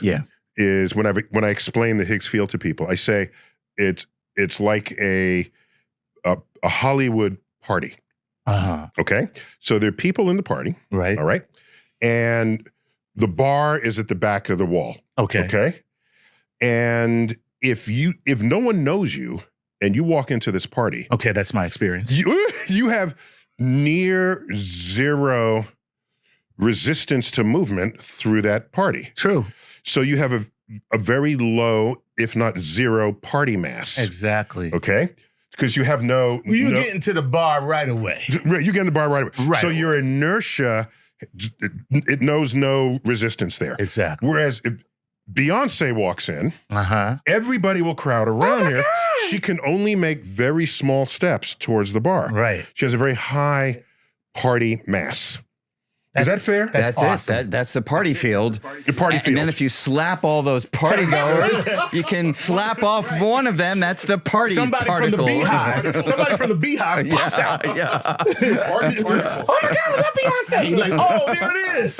Yeah. is when I explain the Higgs field to people, I say it's like a Hollywood party. Okay? So there are people in the party. Right. All right? And the bar is at the back of the wall. Okay. Okay? And if no one knows you and you walk into this party. Okay, that's my experience. You have near zero resistance to movement through that party. True. So you have a very low, if not zero, party mass. Exactly. Okay? Because you have no... You get into the bar right away. Right, you get in the bar right away. Right so away. your inertia, it knows no resistance there. Exactly. Whereas if Beyonce walks in, everybody will crowd around her. She can only make very small steps towards the bar. Right. She has a very high party mass. Is that fair? That's awesome. it. That's the party field. The party field. And then if you slap all those party goers, you can slap off one of them. That's the party Somebody particle. from the beehive. Somebody from the beehive pops out. Yeah. Oh my God, I love Beyonce. You're like, oh, there it is.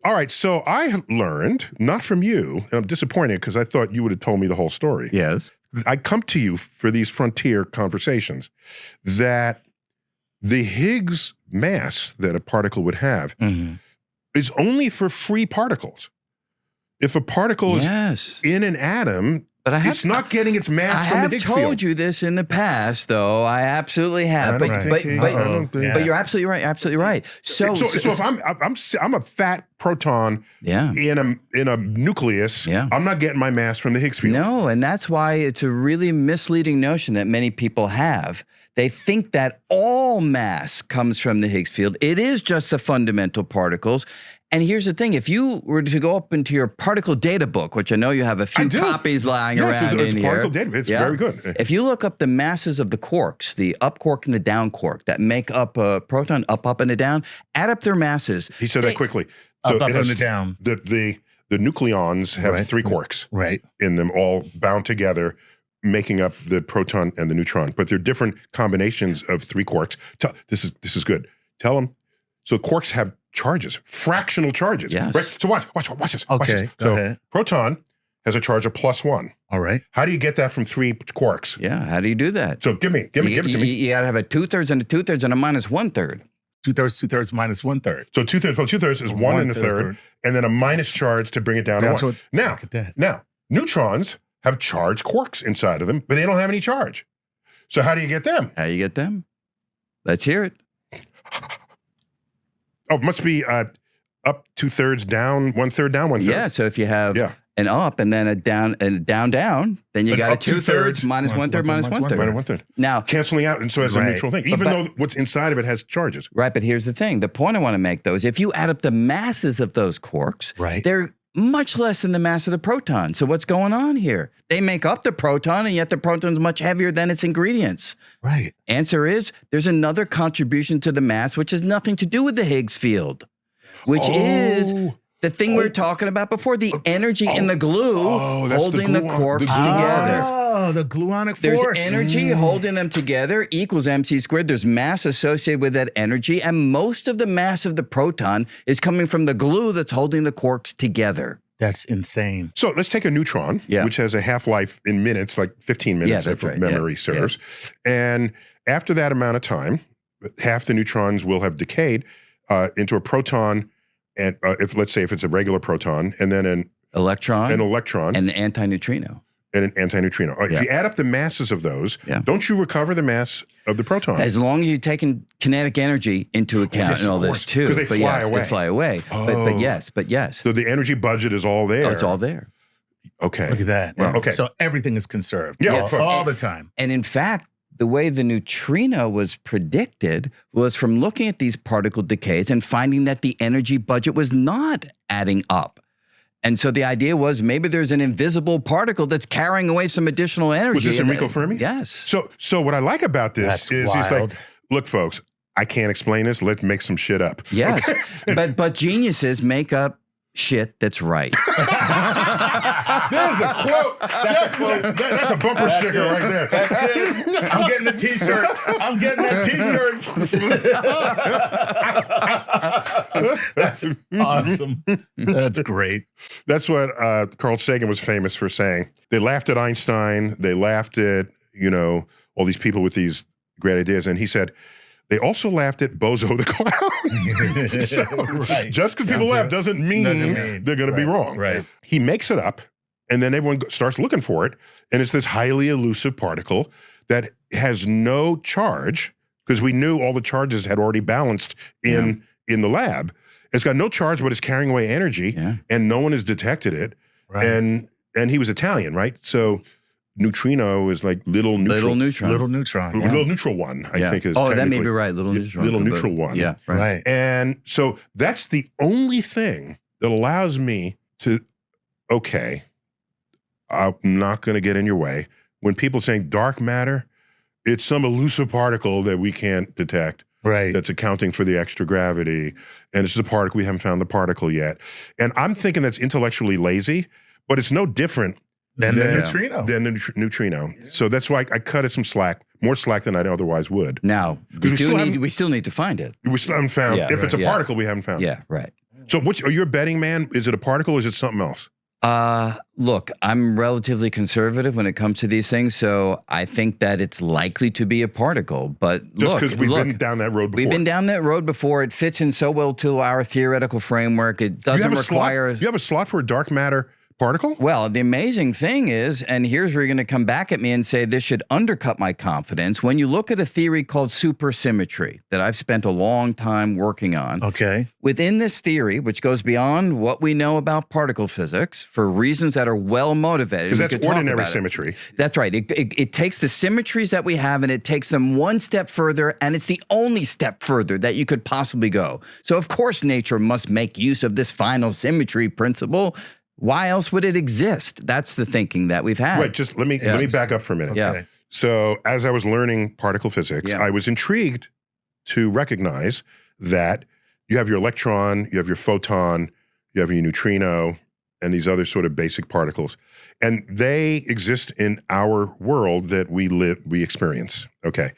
All right, so I have learned, not from you, and I'm disappointed because I thought you would have told me the whole story. Yes. I come to you for these frontier conversations that the Higgs mass that a particle would have is only for free particles. If a particle is in an atom, but it's not getting its mass from the Higgs field. I have told you this in the past, though. I absolutely have. But you're absolutely right. Absolutely right. So if I'm a fat proton in a nucleus, I'm not getting my mass from the Higgs field. No, and that's why it's a really misleading notion that many people have. They think that all mass comes from the Higgs field. It is just the fundamental particles. And here's the thing, if you were to go up into your particle data book, which I know you have a few copies lying around in here. Particle data, it's very good. If you look up the masses of the quarks, the up quark and the down quark that make up a proton, up and a down, add up their masses. He said that quickly. Up and a down. The nucleons have 3 quarks in them, all bound together, making up the proton and the neutron. But they're different combinations of 3 quarks. This is good. Tell them. So quarks have charges, fractional charges. Yes. Right? So watch this. Okay, watch this. go ahead. Proton has a charge of +1. All right. How do you get that from 3 quarks? Yeah, how do you do that? So give it to me. You got to have a 2/3 and a 2/3 and a -1/3. 2/3, 2/3 minus 1/3. So 2/3 is 1 1/3, and then a minus charge to bring it down to 1. Look at that. Now, neutrons have charged quarks inside of them, but they don't have any charge. So how do you get them? How do you get them? Let's hear it. Oh, it must be up 2/3 down, 1/3 down, 1/3. Yeah, so if you have an up and then a down and down, then you got a 2/3 minus 1/3 minus 1/3. Minus 1/3. Now, canceling out, and so as a neutral thing, even though what's inside of it has charges. Right, but here's the thing. The point I want to make, though, is if you add up the masses of those quarks, they're much less than the mass of the proton. So what's going on here? They make up the proton, and yet the proton's much heavier than its ingredients. Right. Answer is, there's another contribution to the mass, which has nothing to do with the Higgs field, which is the thing we were talking about before, the energy in the glue holding the quarks together. Oh, the gluonic force. There's energy holding them together equals mc². There's mass associated with that energy, and most of the mass of the proton is coming from the glue that's holding the quarks together. That's insane. So let's take a neutron, which has a half-life in minutes, like 15 minutes, if memory serves. And after that amount of time, half the neutrons will have decayed into a proton, and let's say if it's a regular proton, and then an electron, and an antineutrino. And an antineutrino. If you add up the masses of those, don't you recover the mass of the proton? As long as you're taking kinetic energy into account and all this too. Because they fly away. They fly away. But yes. So the energy budget is all there. Oh, it's all there. Okay. Look at that. Well, okay. So everything is conserved. Yeah. All the time. And in fact, the way the neutrino was predicted was from looking at these particle decays and finding that the energy budget was not adding up. And so the idea was maybe there's an invisible particle that's carrying away some additional energy. Was this Enrico Fermi? Yes. So what I like about this is he's like, look, folks, I can't explain this. Let's make some shit up. Yes. Okay? but geniuses make up shit that's right. There's a quote. That's a quote. That's a bumper sticker right there. That's it. I'm getting a t-shirt. I'm getting that t-shirt. That's awesome. That's great. That's what Carl Sagan was famous for saying. They laughed at Einstein. They laughed at, all these people with these great ideas. And he said, they also laughed at Bozo the Clown. So, Right. Just because people laugh doesn't mean they're going to be wrong. Right. He makes it up, and then everyone starts looking for it, and it's this highly elusive particle that has no charge, because we knew all the charges had already balanced in the lab. It's got no charge, but it's carrying away energy, and no one has detected it. Right. And he was Italian, right? So neutrino is like little neutral. Little neutron. Little neutral one, I think is that may be right. Little neutron. Little neutral one. Yeah, Right. And so that's the only thing that allows me to, okay, I'm not going to get in your way. When people saying dark matter, it's some elusive particle that we can't detect. Right. That's accounting for the extra gravity. And it's a particle, we haven't found the particle yet. And I'm thinking that's intellectually lazy, but it's no different Than the neutrino. than the neutrino. So that's why I cut it some slack, more slack than I otherwise would. Now, we still need to find it. We still haven't found, if it's a particle, we haven't found it. Yeah, right. So are you a betting man? Is it a particle or is it something else? Look, I'm relatively conservative when it comes to these things, so I think that it's likely to be a particle. But just because we've been down that road before. We've been down that road before. It fits in so well to our theoretical framework. It doesn't require. You have a slot for a dark matter particle? Well, the amazing thing is, and here's where you're going to come back at me and say this should undercut my confidence. When you look at a theory called supersymmetry that I've spent a long time working on, within this theory, which goes beyond what we know about particle physics for reasons that are well motivated. Because that's ordinary symmetry. That's right. It takes the symmetries that we have and it takes them one step further, and it's the only step further that you could possibly go. So, of course, nature must make use of this final symmetry principle. Why else would it exist? That's the thinking that we've had. Right, just let me back up for a minute. Yeah. So as I was learning particle physics, I was intrigued to recognize that you have your electron, you have your photon, you have your neutrino, and these other sort of basic particles. And they exist in our world that we experience. Okay.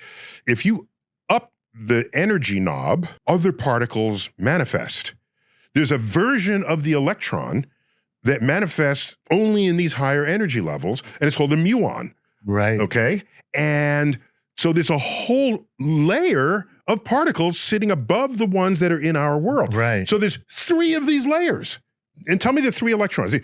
If you up the energy knob, other particles manifest. There's a version of the electron that manifests only in these higher energy levels, and it's called a muon. Right. Okay? And so there's a whole layer of particles sitting above the ones that are in our world. Right. So there's 3 of these layers. And tell me the 3 electrons. You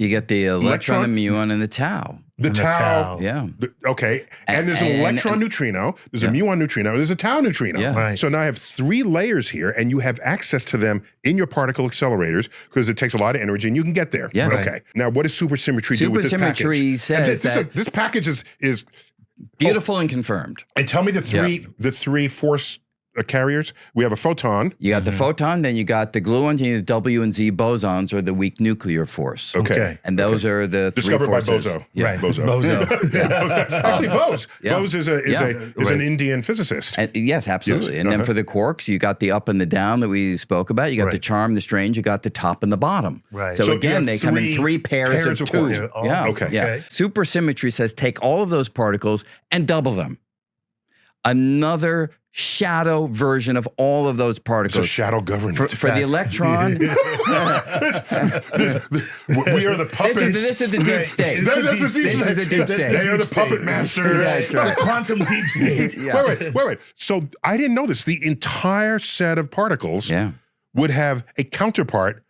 get the electron, the muon, and the tau. The tau. Yeah. Okay. And there's an electron neutrino, there's a muon neutrino, and there's a tau neutrino. Yeah. Right. So now I have 3 layers here, and you have access to them in your particle accelerators because it takes a lot of energy, and you can get there. Yeah. Okay. Right. Now, what does supersymmetry do with this package? Supersymmetry says this package is beautiful and confirmed. And tell me the three force carriers. We have a photon. You got the photon, then you got the gluons, and the W and Z bosons, or the weak nuclear force. Okay. And those are the discovered three forces. by Bozo. Yeah. Right. Bozo. Actually, Bose. Yeah. Bose is an Indian physicist. And, yes, absolutely. Yes. And then for the quarks, you got the up and the down that we spoke about. You got the charm, the strange. You got the top and the bottom. Right. So So again, you they have come in 3 pairs of 2. quarks. Oh, Yeah. okay. Yeah. Supersymmetry says take all of those particles and double them. Another shadow version of all of those particles. It's a shadow government. For the electron. We are the puppets. This is the deep state. This is the deep state. They are the puppet masters. That's right. The quantum deep state. Wait. So I didn't know this. The entire set of particles would have a counterpart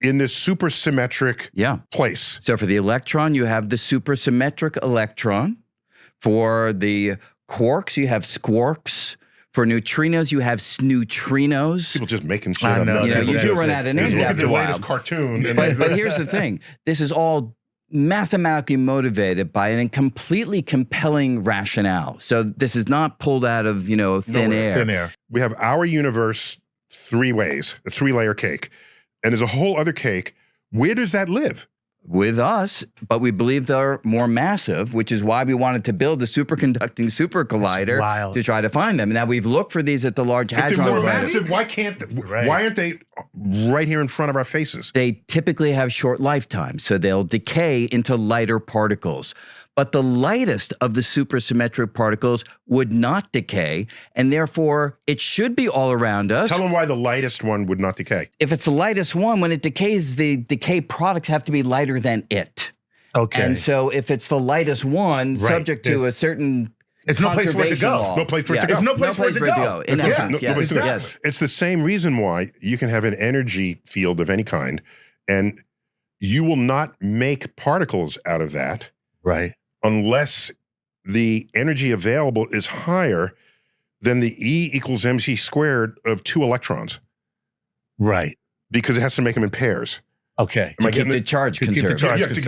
in this supersymmetric place. So for the electron, you have the supersymmetric electron. For the quarks, you have squarks. For neutrinos, you have sneutrinos. People just making shit I up. know. You do run out of names Look at after the a while. latest cartoon. But here's the thing. This is all mathematically motivated by a completely compelling rationale. So this is not pulled out of, thin air. Thin air. We have our universe 3 ways, a 3-layer cake. And there's a whole other cake. Where does that live? with us, but we believe they're more massive, which is why we wanted to build the superconducting super collider to try to find them. Now we've looked for these at the Large Hadron. If they're more massive, why aren't they right here in front of our faces? They typically have short lifetimes, so they'll decay into lighter particles. But the lightest of the supersymmetric particles would not decay, and therefore it should be all around us. Tell them why the lightest one would not decay. If it's the lightest one, when it decays, the decay products have to be lighter than it. Okay. And so if it's the lightest one, subject to a certain It's no place for it to go. No place for it to go. There's no place for it to go. In essence, yes. It's the same reason why you can have an energy field of any kind, and you will not make particles out of that. Right. Unless the energy available is higher than the E equals mc squared of 2 electrons. Right. Because it has to make them in pairs. Okay. To keep the charge conserved.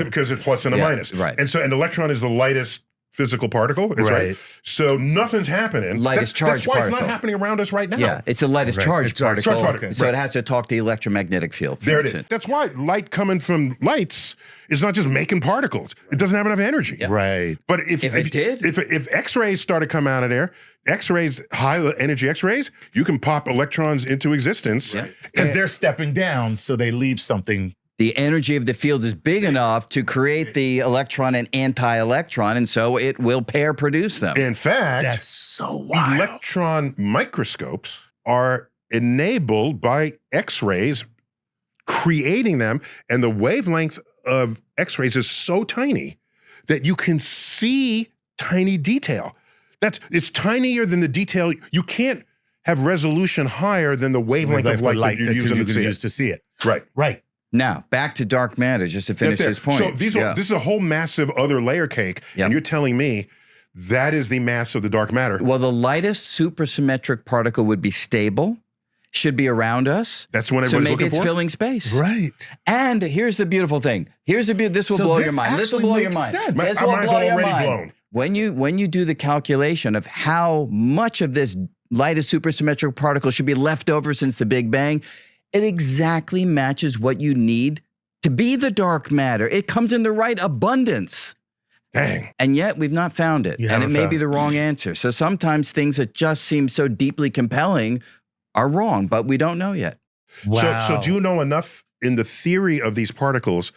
Because it's plus and a minus. Right. And so an electron is the lightest physical particle. It's right. So nothing's happening. Lightest charged particle. That's why particle. it's not happening around us right now. Yeah, it's the lightest charged particle. So it has to talk the electromagnetic field. There it is. That's why light coming from lights is not just making particles. It doesn't have enough energy. Yeah. Right. But if it did, if X-rays started coming out of there, X-rays, high energy X-rays, you can pop electrons into existence. Because they're stepping down, so they leave something. The energy of the field is big enough to create the electron and anti-electron, and so it will pair produce them. In fact, that's so wild. Electron microscopes are enabled by X-rays, creating them, and the wavelength of X-rays is so tiny that you can see tiny detail. It's tinier than the detail. You can't have resolution higher than the wavelength of light that you're using to see it. Right. Right. Now, back to dark matter, just to finish this point. So this is a whole massive other layer cake, and you're telling me that is the mass of the dark matter. Well, the lightest supersymmetric particle would be stable, should be around us. That's what everybody's looking for? So maybe it's filling space. Right. And here's the beautiful thing. This will blow your mind. This will blow your mind. This will blow your mind. When you do the calculation of how much of this lightest supersymmetric particle should be left over since the Big Bang, it exactly matches what you need to be the dark matter. It comes in the right abundance. Dang. And yet we've not found it. And it may be the wrong answer. So sometimes things that just seem so deeply compelling are wrong, but we don't know yet. Wow. So do you know enough in the theory of these particles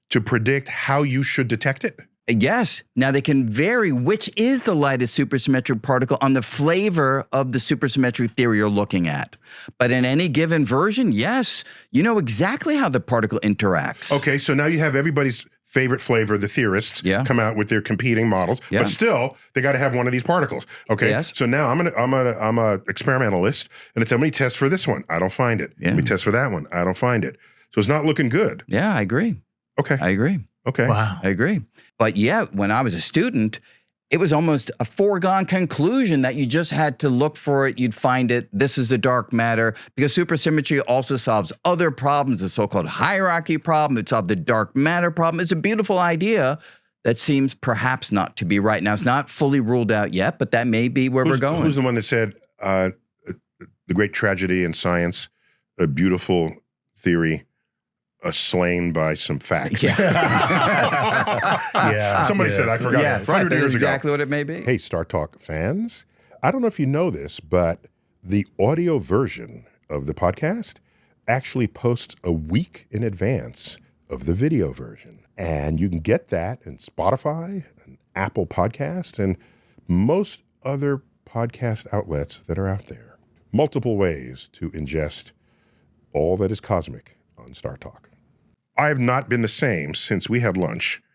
to predict how you should detect it? Yes. Now they can vary which is the lightest supersymmetric particle on the flavor of the supersymmetry theory you're looking at. But in any given version, yes, you know exactly how the particle interacts. Okay, so now you have everybody's favorite flavor, the theorists, come out with their competing models, but still they got to have one of these particles. Okay, so now I'm a experimentalist, and it's let me test for this one. I don't find it. Let me test for that one. I don't find it. So it's not looking good. Yeah, I agree. Okay, I agree. Okay, wow, I agree. But yet, when I was a student, it was almost a foregone conclusion that you just had to look for it, you'd find it, this is the dark matter, because supersymmetry also solves other problems, the so-called hierarchy problem, it solved the dark matter problem. It's a beautiful idea that seems perhaps not to be right. Now, it's not fully ruled out yet, but that may be where we're going. Who's the one that said, the great tragedy in science, a beautiful theory, slain by some facts. Somebody said, I forgot. Yeah, right, that's exactly what it may be. Hey, Star Talk fans, I don't know if you know this, but the audio version of the podcast actually posts a week in advance of the video version. And you can get that in Spotify and Apple Podcast and most other podcast outlets that are out there. Multiple ways to ingest all that is cosmic on Star Talk. I have not been the same since we had lunch